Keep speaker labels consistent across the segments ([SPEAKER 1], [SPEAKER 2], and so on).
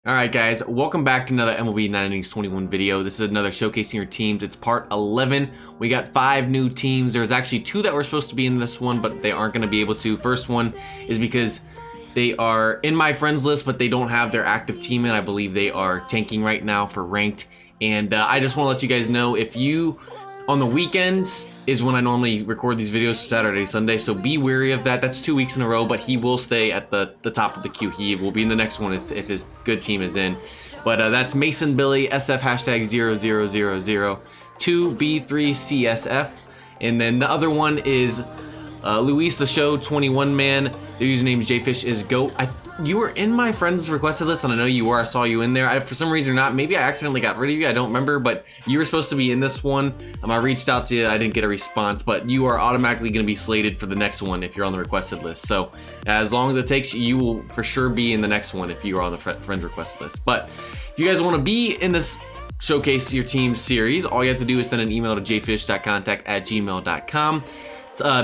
[SPEAKER 1] Alright guys, welcome back to another MLB 9 Innings 21 video. This is another showcasing your teams. It's part 11. We got 5 new teams. There's actually 2 that were supposed to be in this one, but they aren't going to be able to. First one is because they are in my friends list, but they don't have their active team in. I believe they are tanking right now for ranked. And I just want to let you guys know, if you, on the weekends, is when I normally record these videos, Saturday, Sunday, so be wary of that. That's 2 weeks in a row, but he will stay at the top of the queue. He will be in the next one if his good team is in. But that's Mason Billy, SF hashtag 0000, 2B3CSF, and then the other one is Luis the Show 21 man. Their username is Jayfishisgoat. You were in my friends requested list, and I know you were. I saw you in there. For some reason or not, maybe I accidentally got rid of you. I don't remember, but you were supposed to be in this one. I reached out to you. I didn't get a response, but you are automatically going to be slated for the next one if you're on the requested list. So as long as it takes, you will for sure be in the next one if you are on the friends requested list. But if you guys want to be in this Showcase Your Team series, all you have to do is send an email to jfish.contact@gmail.com.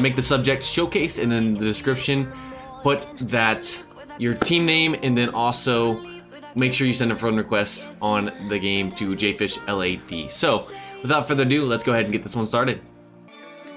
[SPEAKER 1] Make the subject Showcase, and then the description put that your team name, and then also make sure you send a friend request on the game to JFishLAD. So without further ado, let's go ahead and get this one started.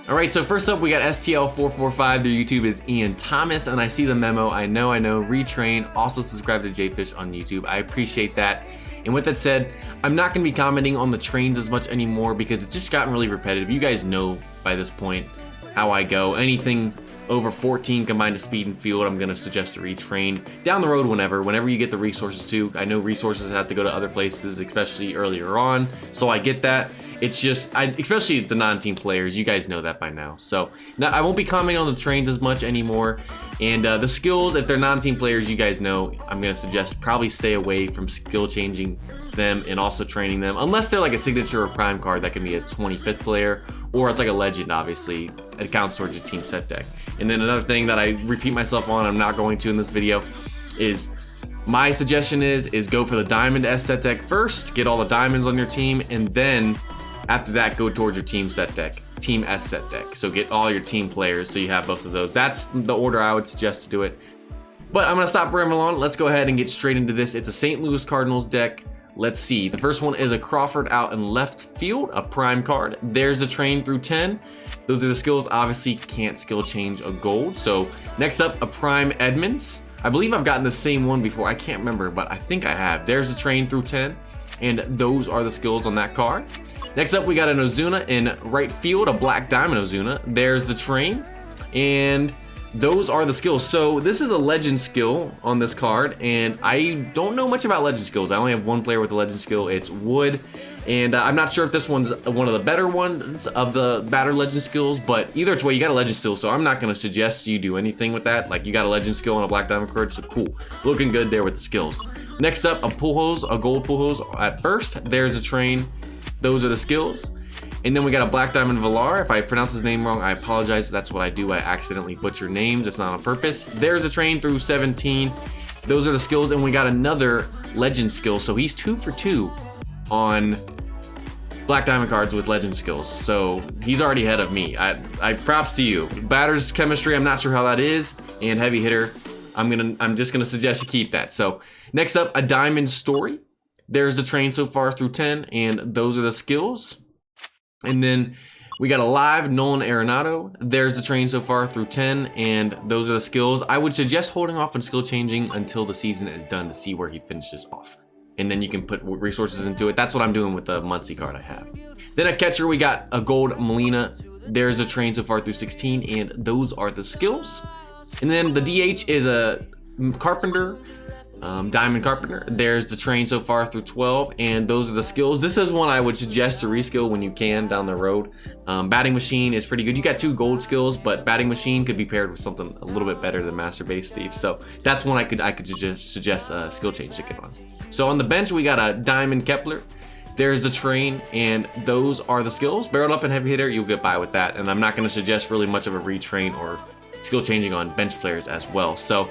[SPEAKER 1] Alright, so first up we got STL445. Their YouTube is Ian Thomas, and I see the memo. I know, retrain. Also subscribe to JFish on YouTube. I appreciate that. And with that said, I'm not going to be commenting on the trains as much anymore because it's just gotten really repetitive. You guys know by this point how I go. Anything over 14 combined to speed and field, I'm going to suggest to retrain down the road whenever you get the resources to. I know resources have to go to other places, especially earlier on, so I get that. It's just, especially the non-team players, you guys know that by now. So now I won't be commenting on the trains as much anymore. And the skills, if they're non-team players, you guys know I'm going to suggest probably stay away from skill changing them and also training them, unless they're like a signature or prime card that can be a 25th player, or it's like a legend. Obviously it counts towards your team set deck. And then another thing that I repeat myself on, I'm not going to in this video, is my suggestion is go for the diamond S set deck first, get all the diamonds on your team, and then after that go towards your team set deck, team S set deck. So get all your team players so you have both of those. That's the order I would suggest to do it. But I'm gonna stop rambling on. Let's go ahead and get straight into this. It's a St. Louis Cardinals deck. Let's see. The first one is a Crawford out in left field, a prime card. There's a train through 10. Those are the skills. Obviously can't skill change a gold. So next up, a prime Edmonds. I believe I've gotten the same one before. I can't remember, but I think I have. There's a train through 10, and those are the skills on that card. Next up, we got an Ozuna in right field, a black diamond Ozuna. There's the train, and those are the skills. So this is a legend skill on this card, and I don't know much about legend skills. I only have one player with a legend skill. It's Wood, and I'm not sure if this one's one of the better ones of the batter legend skills, but either way, you got a legend skill, so I'm not going to suggest you do anything with that. Like, you got a legend skill on a black diamond card, so cool. Looking good there with the skills. Next up, a Pujols, a gold Pujols at first. There's a train. Those are the skills. And then we got a black diamond Villar. If I pronounce his name wrong, I apologize. That's what I do. I accidentally butcher names. It's not on purpose. There's a train through 17. Those are the skills. And we got another legend skill. So he's 2 for 2 on black diamond cards with legend skills. So he's already ahead of me. I props to you. Batter's chemistry, I'm not sure how that is. And heavy hitter, I'm just gonna suggest you keep that. So next up, a diamond Story. There's the train so far through 10, and those are the skills. And then we got a live Nolan Arenado. There's the train so far through 10, and those are the skills. I would suggest holding off on skill changing until the season is done to see where he finishes off. And then you can put resources into it. That's what I'm doing with the Muncie card I have. Then at catcher, we got a gold Molina. There's a train so far through 16, and those are the skills. And then the DH is a Carpenter. Diamond Carpenter. There's the train so far through 12, and those are the skills. This is one I would suggest to reskill when you can down the road. Batting Machine is pretty good. You got 2 gold skills, but Batting Machine could be paired with something a little bit better than Master Base Steve. So that's one I could just suggest a skill change to get on. So on the bench, we got a Diamond Kepler. There's the train, and those are the skills. Barreled up and heavy hitter, you'll get by with that. And I'm not going to suggest really much of a retrain or skill changing on bench players as well. So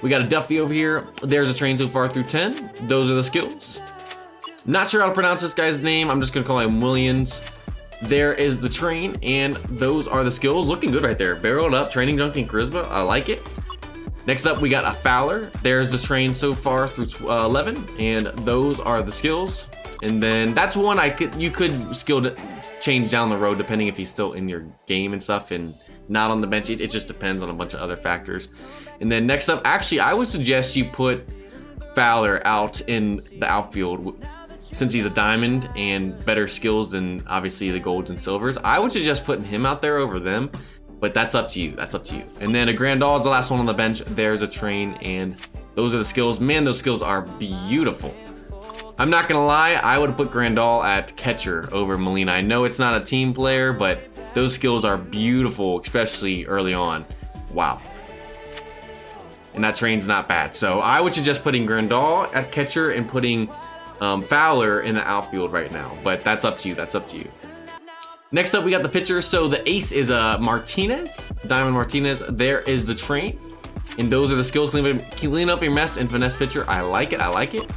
[SPEAKER 1] we got a Duffy over here. There's a train so far through 10. Those are the skills. Not sure how to pronounce this guy's name. I'm just gonna call him Williams. There is the train, and those are the skills. Looking good right there. Barreled up, training junk, and charisma. I like it. Next up, we got a Fowler. There's the train so far through 11, and those are the skills. And then that's one you could skill change down the road depending if he's still in your game and stuff and not on the bench. It just depends on a bunch of other factors. And then next up, actually, I would suggest you put Fowler out in the outfield since he's a diamond and better skills than obviously the golds and silvers. I would suggest putting him out there over them. But that's up to you. That's up to you. And then a Grandal is the last one on the bench. There's a train, and those are the skills. Man, those skills are beautiful. I'm not gonna lie, I would put Grandal at catcher over Molina. I know it's not a team player, but those skills are beautiful, especially early on. Wow. And that train's not bad. So I would suggest putting Grandal at catcher and putting Fowler in the outfield right now. But that's up to you. That's up to you. Next up, we got the pitcher. So the ace is Martinez, Diamond Martinez. There is the train, and those are the skills. Clean up your mess and finesse pitcher. I like it. I like it.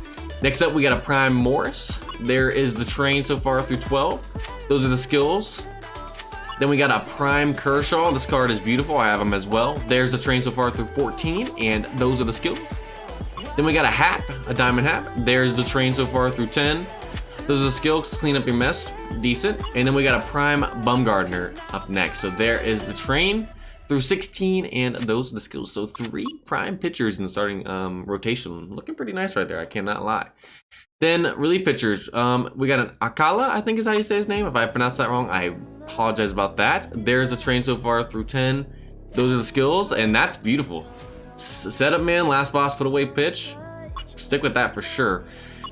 [SPEAKER 1] Next up, we got a Prime Morris. There is the train so far through 12. Those are the skills. Then we got a Prime Kershaw. This card is beautiful. I have him as well. There's the train so far through 14, and those are the skills. Then we got a Hat, a Diamond Hat. There's the train so far through 10. Those are the skills, clean up your mess, decent. And then we got a Prime Bumgarner up next. So there is the train through 16, and those are the skills. So 3 prime pitchers in the starting rotation. Looking pretty nice right there, I cannot lie. Then relief pitchers, we got an Akala, I think is how you say his name. If I pronounced that wrong, I apologize about that. There's the train so far through 10. Those are the skills, and that's beautiful. Setup man, last boss, put away pitch. Stick with that for sure.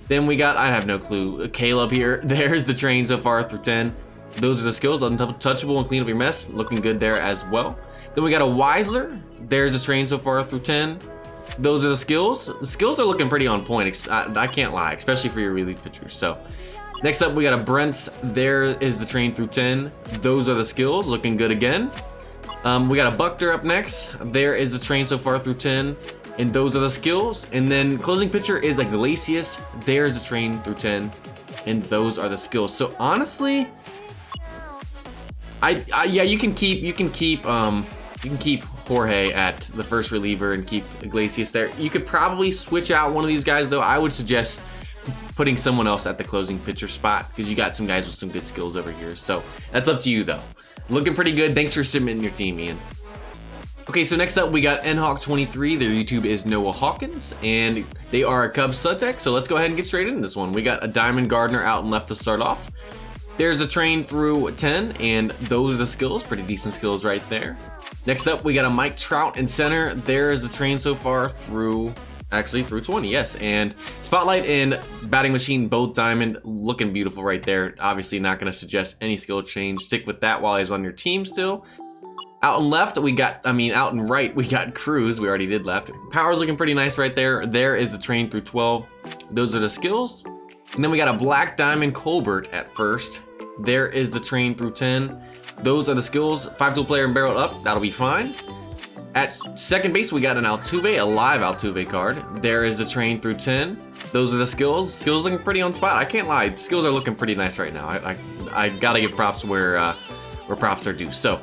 [SPEAKER 1] Then we got, I have no clue, Caleb here. There's the train so far through 10. Those are the skills, untouchable and clean up your mess. Looking good there as well. Then we got a Weisler. There's the train so far through 10. Those are the skills. The skills are looking pretty on point. I can't lie, especially for your relief pitchers. So next up, we got a Brents. There is the train through 10. Those are the skills, looking good again. We got a Buckner up next. There is the train so far through 10. And those are the skills. And then closing pitcher is a Glacius. There's the train through 10. And those are the skills. So honestly, yeah, you can keep Jorge at the first reliever and keep Iglesias there. You could probably switch out one of these guys though. I would suggest putting someone else at the closing pitcher spot because you got some guys with some good skills over here. So that's up to you though. Looking pretty good. Thanks for submitting your team, Ian. Okay, so next up we got NHawk23. Their YouTube is Noah Hawkins, and they are a Cubs Sudtech. So let's go ahead and get straight into this one. We got a Diamond Gardner out and left to start off. There's a train through 10, and those are the skills. Pretty decent skills right there. Next up, we got a Mike Trout in center. There is the train so far through 20, yes. And Spotlight and Batting Machine, both diamond, looking beautiful right there. Obviously not gonna suggest any skill change. Stick with that while he's on your team still. Out and left, out and right, we got Cruz. We already did left. Power's looking pretty nice right there. There is the train through 12. Those are the skills. And then we got a Black Diamond Colbert at first. There is the train through 10. Those are the skills. 5-tool player and barrel up. That'll be fine. At second base, we got an Altuve, a live Altuve card. There is the train through 10. Those are the skills. Skills looking pretty on spot. I can't lie. Skills are looking pretty nice right now. I gotta give props where props are due. So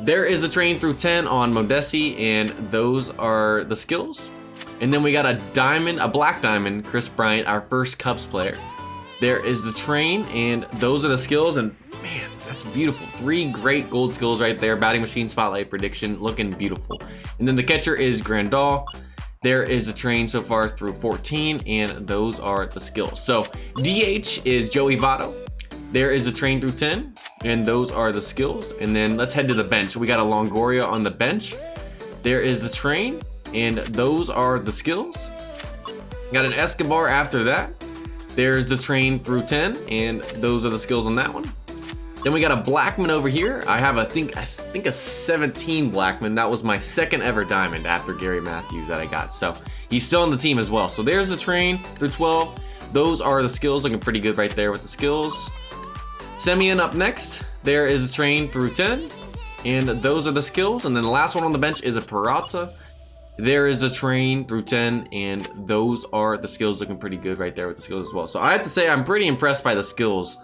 [SPEAKER 1] there is the train through 10 on Modesi, and those are the skills. And then we got a diamond, a Black Diamond, Chris Bryant, our first Cubs player. There is the train, and those are the skills, and man, that's beautiful. 3 great gold skills right there. Batting Machine, Spotlight, Prediction, looking beautiful. And then the catcher is Grandal. There is the train so far through 14, and those are the skills. So DH is Joey Votto. There is the train through 10, and those are the skills. And then let's head to the bench. We got a Longoria on the bench. There is the train, and those are the skills. Got an Escobar after that. There's the train through 10, and those are the skills on that one. Then we got a Blackman over here. I have, I think a 17 Blackman. That was my second ever diamond after Gary Matthews that I got. So he's still on the team as well. So there's the train through 12. Those are the skills, looking pretty good right there with the skills. Semien up next. There is a train through 10, and those are the skills. And then the last one on the bench is a Peralta. There is the train through 10, and those are the skills, looking pretty good right there with the skills as well. So I have to say I'm pretty impressed by the skills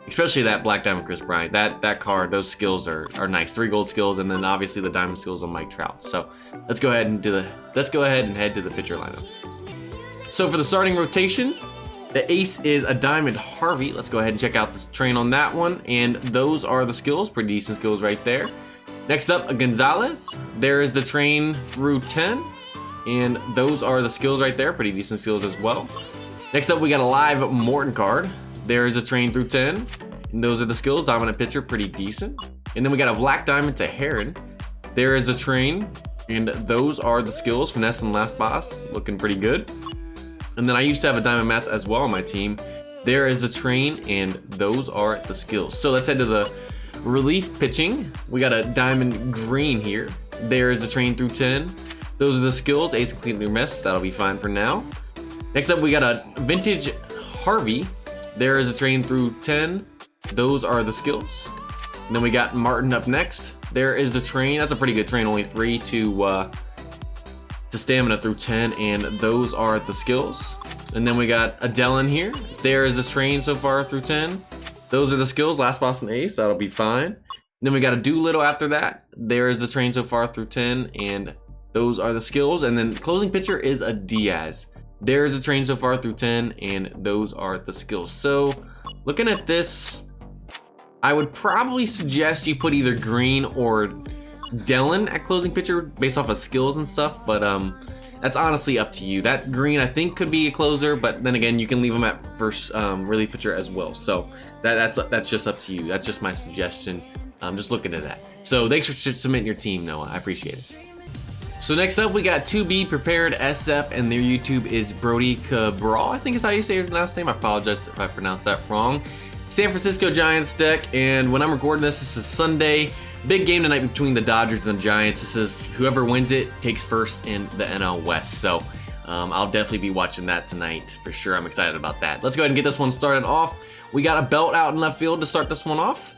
[SPEAKER 1] especially that Black Diamond Chris Bryant. That card, those skills are nice. 3 gold skills, and then obviously the diamond skills on Mike Trout. So let's go ahead and head to the pitcher lineup. So for the starting rotation, the ace is a diamond Harvey. Let's go ahead and check out the train on that one, and those are the skills. Pretty decent skills right there. Next up, a Gonzalez. There is the train through 10, and those are the skills right there. Pretty decent skills as well. Next up, we got a live Morton card. There is a train through 10, and those are the skills. Dominant pitcher, pretty decent. And then we got a black diamond to Heron. There is a train, and those are the skills. Finesse and last boss, looking pretty good. And then I used to have a DyamondMats as well on my team. There is the train, and those are the skills. So let's head to the relief pitching. We got a diamond green here. There is the train through 10. Those are the skills. Ace completely missed. That'll be fine for now. Next up, we got a vintage Harvey. There is a train through 10. Those are the skills. And then we got Martin up next. There is the train. That's a pretty good train. Only 3 to stamina through 10, and those are the skills. And then we got Adelin here. There is the train so far through 10. Those are the skills. Last boss and ace. That'll be fine. And then we got a Doolittle after that. There is the train so far through 10, and those are the skills. And then closing pitcher is a Diaz. There is a train so far through 10, and those are the skills. So looking at this, I would probably suggest you put either green or Dellin at closing pitcher based off of skills and stuff, but that's honestly up to you. That green I think could be a closer, but then again you can leave him at first relief pitcher as well. So that's just up to you. That's just my suggestion. Just looking at that. So thanks for submitting your team, Noah. I appreciate it. So next up we got 2B Prepared SF, and their YouTube is Brody Cabral. I think is how you say your last name. I apologize if I pronounced that wrong. San Francisco Giants deck, and when I'm recording this is Sunday. Big game tonight between the Dodgers and the Giants. This is whoever wins it takes first in the NL West. So I'll definitely be watching that tonight for sure. I'm excited about that. Let's go ahead and get this one started off. We got a belt out in left field to start this one off.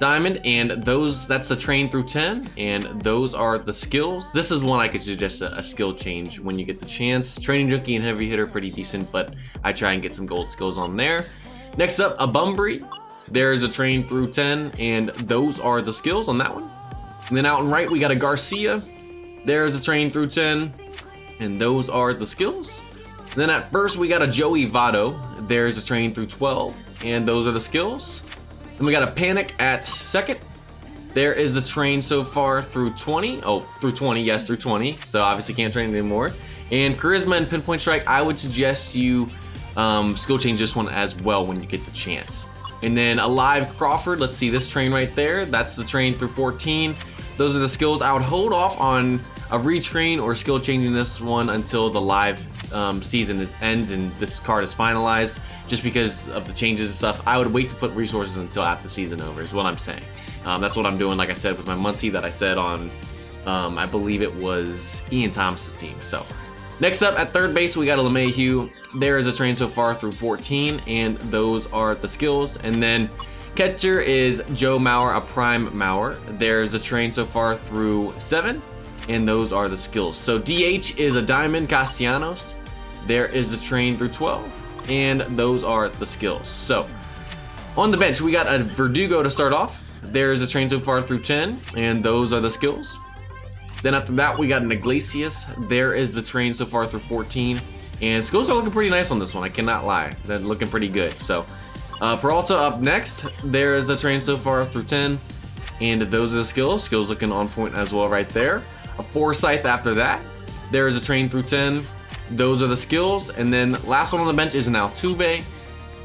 [SPEAKER 1] Diamond, and that's the train through 10, and those are the skills. This is one I could suggest a skill change when you get the chance. Training Junkie and Heavy Hitter, pretty decent, but I try and get some gold skills on there. Next up, a Bumbry. There's a train through 10, and those are the skills on that one. And then out and right, we got a Garcia. There's a train through 10, and those are the skills. And then at first, we got a Joey Votto. There's a train through 12, and those are the skills. Then we got a Panic at second. There is the train so far through 20. Oh, through 20, yes, through 20. So obviously can't train anymore. And Charisma and Pinpoint Strike, I would suggest you skill change this one as well when you get the chance. And then a live Crawford, let's see this train right there. That's the train through 14. Those are the skills. I would hold off on a retrain or skill changing this one until the live season ends and this card is finalized, just because of the changes and stuff. I would wait to put resources until after the season over is what I'm saying. That's what I'm doing, like I said, with my Muncie that I said on, I believe it was Ian Thomas's team. So next up at third base, we got a LeMahieu. There is a train so far through 14, and those are the skills. And then catcher is Joe Mauer, a prime Mauer. There's a train so far through 7, and those are the skills. So DH is a Diamond Castellanos. There is a train through 12, and those are the skills. So on the bench, we got a Verdugo to start off. There's a train so far through 10, and those are the skills. Then after that, we got an Iglesias. There is the train so far through 14. And skills are looking pretty nice on this one, I cannot lie. They're looking pretty good. So Peralta up next. There is the train so far through 10. And those are the skills. Skills looking on point as well right there. A Forsyth after that. There is a train through 10. Those are the skills. And then last one on the bench is an Altuve.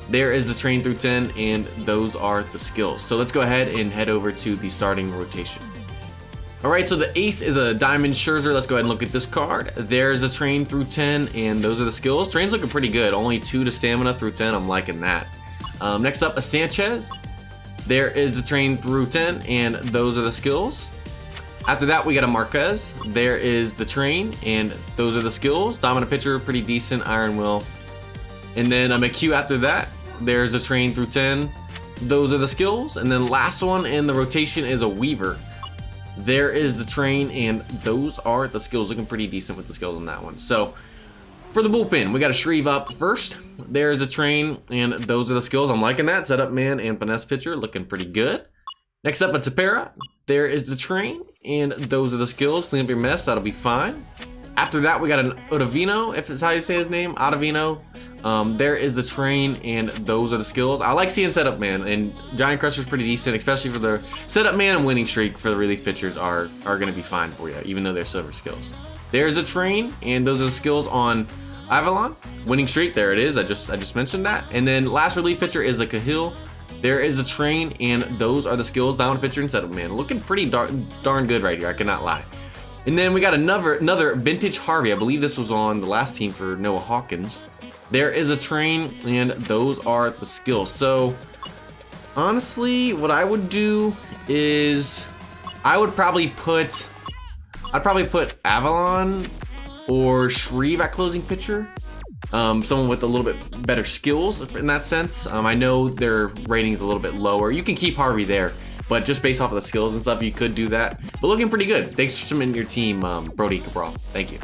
[SPEAKER 1] There is the train through 10, and those are the skills. So let's go ahead and head over to the starting rotation. All right, so the ace is a Diamond Scherzer. Let's go ahead and look at this card. There's a train through 10, and those are the skills. Train's looking pretty good. Only 2 to stamina through 10. I'm liking that. Next up, a Sanchez. There is the train through 10, and those are the skills. After that, we got a Marquez. There is the train, and those are the skills. Dominant pitcher, pretty decent. Iron Will. And then a McHugh after that. There's a train through 10. Those are the skills. And then last one in the rotation is a Weaver. There is the train, and those are the skills. Looking pretty decent with the skills on that one. So For the bullpen, we got a Shreve up first. There's a train, and those are the skills. I'm liking that. Setup man and finesse pitcher, looking pretty good. Next up, a Tapera. There is the train, and those are the skills. Clean up your mess, that'll be fine. After that, we got an Ottavino, if it's how you say his name, Ottavino. There is the train, and those are the skills. I like seeing setup man, and Giant Crusher's pretty decent, especially for the setup man and winning streak for the relief pitchers are gonna be fine for you, even though they're silver skills. There's a train, and those are the skills on Avalon. Winning streak, there it is. I just mentioned that. And then last relief pitcher is the Cahill. There is a train, and those are the skills. Down pitcher and setup man, looking pretty darn good right here. I cannot lie. And then we got another vintage Harvey. I believe this was on the last team for Noah Hawkins. There is a train, and those are the skills. So honestly, what I would do is I'd probably put Avalon or Shreve at closing pitcher. Someone with a little bit better skills in that sense. I know their rating is a little bit lower. You can keep Harvey there, but just based off of the skills and stuff, you could do that. But looking pretty good. Thanks for submitting your team, Brody Cabral. Thank you.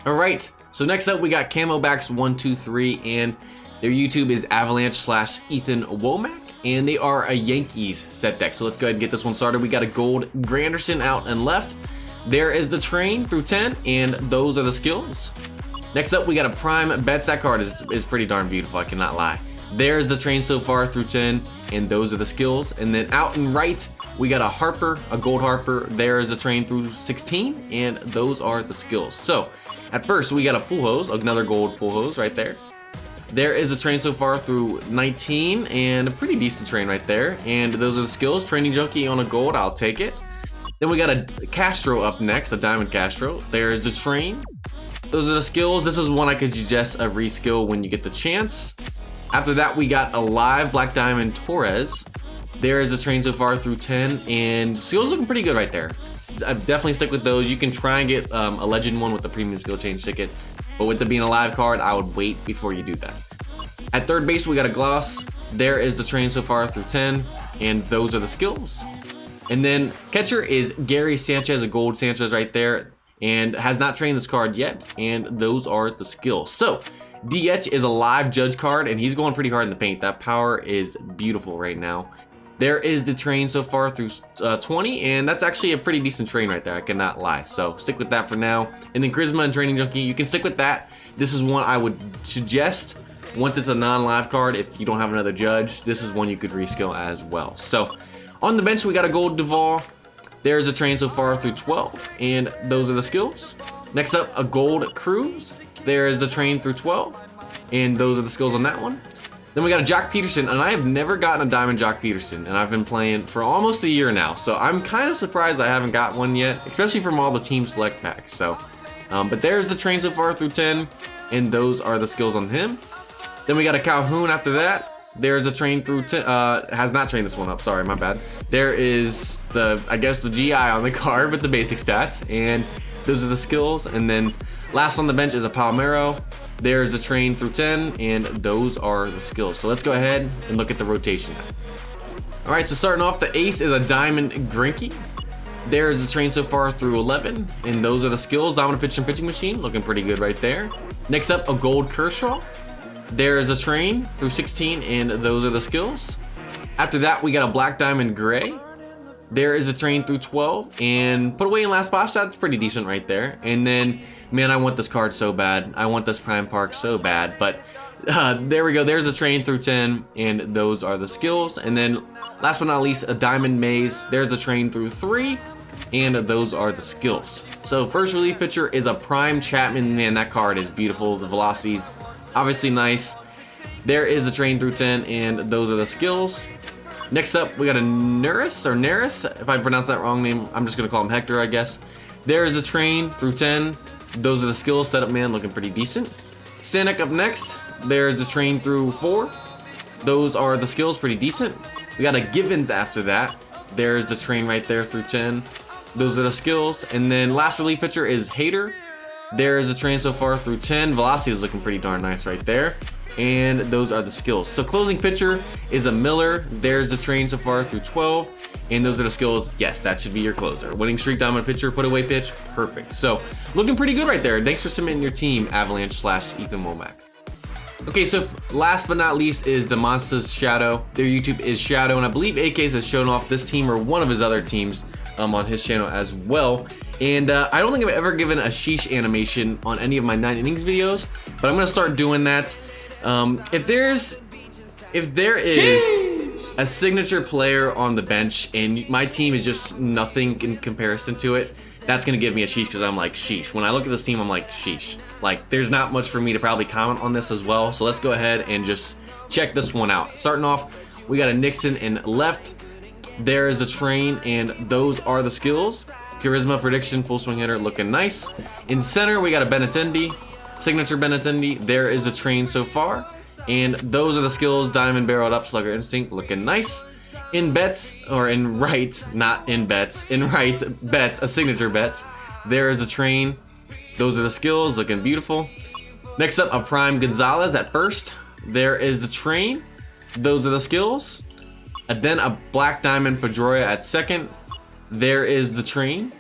[SPEAKER 1] All right. So next up, we got Camobacks123, and their YouTube is Avalanche/Ethan Womack, and they are a Yankees set deck. So let's go ahead and get this one started. We got a gold Granderson out and left. There is the train through 10, and those are the skills. Next up, we got a prime bets. That card is pretty darn beautiful, I cannot lie. There's the train so far through 10, and those are the skills. And then out and right, we got a Harper, a gold Harper. There is a train through 16, and those are the skills. So at first, we got a full hose, another gold full hose right there. There is a train so far through 19, and a pretty decent train right there. And those are the skills. Training Junkie on a gold, I'll take it. Then we got a Castro up next, a Diamond Castro. There's the train. Those are the skills. This is one I could suggest a reskill when you get the chance. After that, we got a live Black Diamond Torres. There is a train so far through 10, and skills looking pretty good right there. I'd definitely stick with those. You can try and get a legend one with the premium skill change ticket, but with it being a live card, I would wait before you do that. At third base, we got a gloss. There is the train so far through 10, and those are the skills. And then catcher is Gary Sanchez, a gold Sanchez right there, and has not trained this card yet, and those are the skills. So DH is a live judge card, and he's going pretty hard in the paint. That power is beautiful right now. There is the train so far through 20, and that's actually a pretty decent train right there, I cannot lie. So stick with that for now. And then Charisma and Training Junkie, you can stick with that. This is one I would suggest once it's a non-live card. If you don't have another judge, this is one you could reskill as well. So on the bench, we got a gold Duvall. There's a train so far through 12, and those are the skills. Next up, a gold Cruz. There is the train through 12, and those are the skills on that one. Then we got a Jock Peterson, and I have never gotten a Diamond Jock Peterson, and I've been playing for almost a year now, so I'm kind of surprised I haven't got one yet, especially from all the team select packs. So, but there's the train so far through 10, and those are the skills on him. Then we got a Calhoun after that. There's a train through 10, has not trained this one up, sorry, my bad. There is I guess the GI on the card with the basic stats, and those are the skills. And then last on the bench is a Palmero. There's a train through 10, and those are the skills. So let's go ahead and look at the rotation now. All right, so starting off, the ace is a Diamond Grinky. There's a train so far through 11, and those are the skills. Dominant pitcher and pitching machine, looking pretty good right there. Next up, a gold Kershaw. There is a train through 16, and those are the skills. After that, we got a Black Diamond Gray. There is a train through 12, and put away in last box. That's pretty decent right there. And then, man, I want this card so bad. I want this Prime Park so bad, but there we go. There's a train through 10, and those are the skills. And then last but not least, a Diamond Maze. There's a train through 3, and those are the skills. So first relief pitcher is a Prime Chapman. Man, that card is beautiful. The velocity's obviously nice. There is a train through 10, and those are the skills. Next up, we got a Neris. If I pronounce that wrong name, I'm just gonna call him Hector, I guess. There is a train through 10. Those are the skills. Setup man, looking pretty decent. Stanek up next. There's a train through 4. Those are the skills, pretty decent. We got a Givens after that. There's the train right there through 10. Those are the skills. And then last relief pitcher is Hater. There is a train so far through 10. Velocity is looking pretty darn nice right there. And those are the skills. So closing pitcher is a Miller. There's the train so far through 12. and those are the skills. Yes, that should be your closer. Winning streak, dominant pitcher, put away pitch, perfect. So looking pretty good right there. Thanks for submitting your team, Avalanche/Ethan Womack. Okay, so last but not least is the Monsters Shadow. Their YouTube is Shadow, and I believe AKs has shown off this team or one of his other teams on his channel as well. And I don't think I've ever given a sheesh animation on any of my 9 innings videos, but I'm gonna start doing that. If there is a signature player on the bench and my team is just nothing in comparison to it, that's gonna give me a sheesh, because I'm like, sheesh. When I look at this team, I'm like, sheesh. Like, there's not much for me to probably comment on this as well. So let's go ahead and just check this one out. Starting off, we got a Nixon in left. There is the train, and those are the skills. Charisma, prediction, full swing hitter, looking nice. In center, we got a Benintendi, signature Benintendi. There is a train so far, and those are the skills. Diamond, barreled up, slugger instinct, looking nice. In bets, or in right, not in bets, in right, bets, a signature bet. There is a train. Those are the skills, looking beautiful. Next up, a Prime Gonzalez at first. There is the train. Those are the skills. And then a Black Diamond Pedroia at second. There is the train,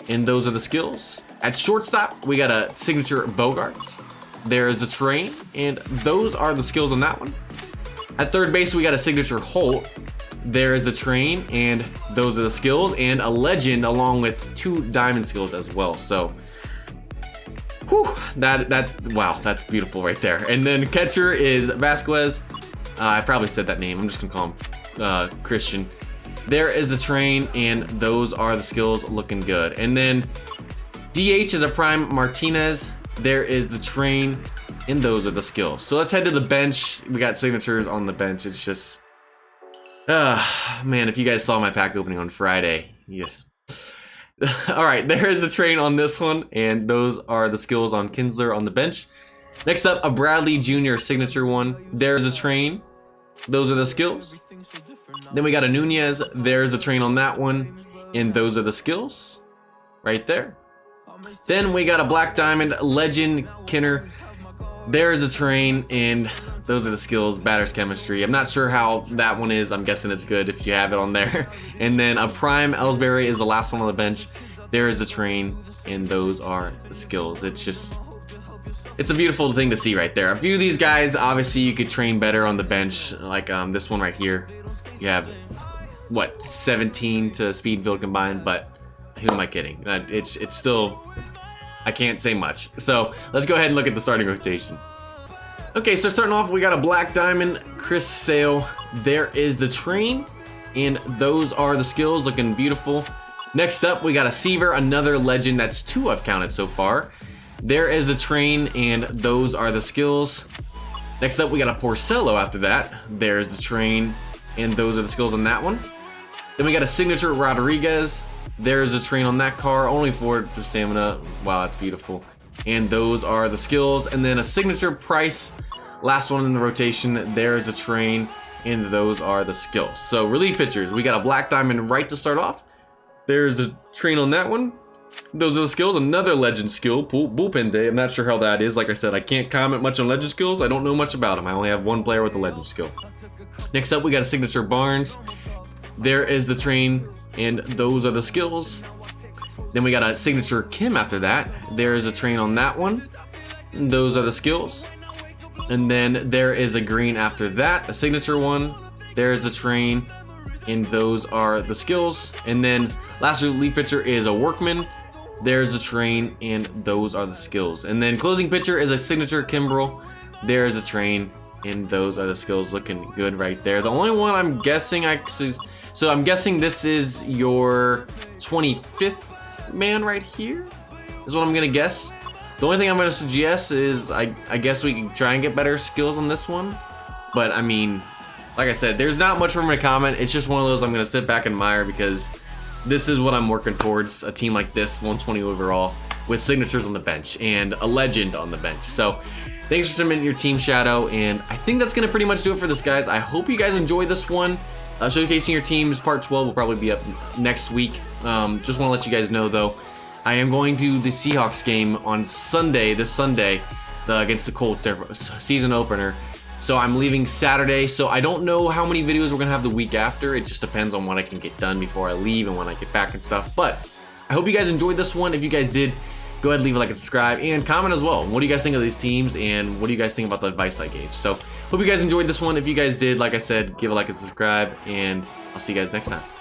[SPEAKER 1] and those are the skills. At shortstop, we got a signature Bogarts. There is the train, and those are the skills on that one. At third base, we got a signature Holt. There is a train, and those are the skills, and a legend along with 2 diamond skills as well. So, whew, wow, that's beautiful right there. And then catcher is Vasquez. I probably said that name. I'm just gonna call him Christian. There is the train, and those are the skills, looking good. And then DH is a Prime Martinez. There is the train, and those are the skills. So let's head to the bench. We got signatures on the bench. It's just, man, if you guys saw my pack opening on Friday, yeah. All right, there is the train on this one, and those are the skills on Kinsler on the bench. Next up, a Bradley Jr. signature one. There's a train. Those are the skills. Then we got a Nunez. There's a train on that one, and those are the skills right there. Then we got a Black Diamond Legend Kinner. There's a train, and those are the skills. Batter's chemistry. I'm not sure how that one is. I'm guessing it's good if you have it on there. And then a Prime Ellsbury is the last one on the bench. There is a train, and those are the skills. It's a beautiful thing to see right there. A few of these guys, obviously, you could train better on the bench, like this one right here. You have, what, 17 to speed build combined, but who am I kidding? It's still, I can't say much. So let's go ahead and look at the starting rotation. Okay, so starting off, we got a Black Diamond, Chris Sale. There is the train, and those are the skills, looking beautiful. Next up, we got a Seaver, another legend. That's 2 I've counted so far. There is the train, and those are the skills. Next up, we got a Porcello after that. There's the train, and those are the skills on that one. Then we got a signature Rodriguez. There's a train on that car, only 4 to stamina. Wow, that's beautiful. And those are the skills. And then a signature Price, last one in the rotation. There's a train, and those are the skills. So relief pitchers, we got a Black Diamond right to start off. There's a train on that one. Those are the skills. Another legend skill, Bullpen Day. I'm not sure how that is. Like I said, I can't comment much on legend skills. I don't know much about them. I only have 1 player with a legend skill. Next up, we got a signature Barnes. There is the train, and those are the skills. Then we got a signature Kim after that. There is a train on that one. And those are the skills. And then there is a green after that, a signature one. There is a train, and those are the skills. And then last relief pitcher is a Workman. There's a train, and those are the skills. And then closing pitcher is a signature Kimbrel. There's a train, and those are the skills, looking good right there. The only one I'm guessing so I'm guessing this is your 25th man right here, is what I'm gonna guess. The only thing I'm gonna suggest is I guess we can try and get better skills on this one. But I mean, like I said, there's not much for me to comment. It's just one of those I'm gonna sit back and admire, because this is what I'm working towards, a team like this, 120 overall, with signatures on the bench and a legend on the bench. So thanks for submitting your team, Shadow, and I think that's gonna pretty much do it for this, guys. I hope you guys enjoyed this one. Showcasing your teams, part 12 will probably be up next week. Just want to let you guys know, though, I am going to the Seahawks game on Sunday, this Sunday, against the Colts, their season opener. So I'm leaving Saturday, so I don't know how many videos we're gonna have the week after. It just depends on what I can get done before I leave and when I get back and stuff. But I hope you guys enjoyed this one. If you guys did, go ahead and leave a like and subscribe and comment as well. What do you guys think of these teams and what do you guys think about the advice I gave? So hope you guys enjoyed this one. If you guys did, like I said, give a like and subscribe, and I'll see you guys next time.